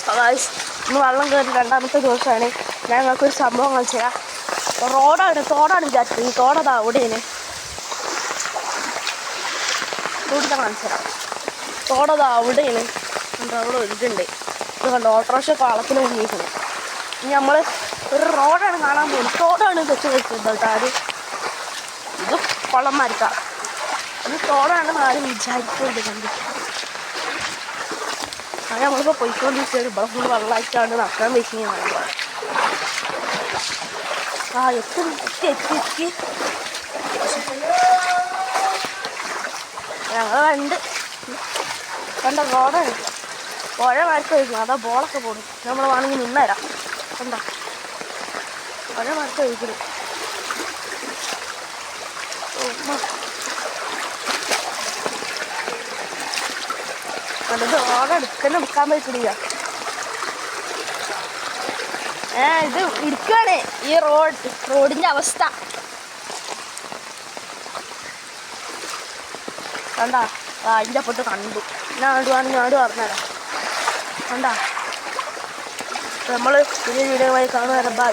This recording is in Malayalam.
ഇന്ന് വെള്ളം കയറി രണ്ടാമത്തെ ദിവസമാണ്. ഞാൻ ഞങ്ങൾക്കൊരു സംഭവം കാണിച്ചു തരാം. തോടാണ് വിചാരിച്ചത്. ഈ തോടതാ അവിടെയാണ്. തോടിക്കാൻ കാണിച്ചു തരാം. തോടതാ അവിടെയാണ്. അവിടെ ഒഴുകുണ്ട്. ഇത് കണ്ടോ, ഓട്ടോറിക്ഷ കാളത്തിന് മുങ്ങിയിരിക്കുന്നത്. ഇനി നമ്മൾ ഒരു റോഡാണ് കാണാൻ പോകുന്നത്. തോടാണ് തെച്ച് വെച്ചത് കേട്ടോ. അത് ഇത് കൊള്ളന്മാർക്കാം. അത് തോടാണെന്ന് ആരും വിചാരിക്കുന്നുണ്ട്. കണ്ട് അത് നമ്മളിപ്പോൾ പോയിക്കൊണ്ടിരിക്കുകയാണ്. ഇവിടെ ഫുള്ള് വെള്ളമായിട്ടാണ് നടക്കാൻ വെച്ചിങ്ങനെ. എത്തി ഞങ്ങൾ കണ്ട റോഡാണ്. പുഴ മരത്ത് ഒഴിക്കണം. അതാ ബോളൊക്കെ പോടും. നമ്മൾ വേണമെങ്കിൽ നിന്നേരാം. കണ്ട പുഴ മരത്ത് ഒഴിക്കണം. അത് റോഡ് എടുക്കാൻ പറ്റില്ല. ഇത് ഇരിക്കുകയാണ് ഈ റോഡിൻ്റെ അവസ്ഥ. കണ്ടാ അതിൻ്റെ അപ്പുറത്ത് കണ്ടു. ഞാട് പറഞ്ഞുതരാം. കണ്ടാ നമ്മൾ പുതിയ വീഡിയോയുമായി കാണുക. ബൈ.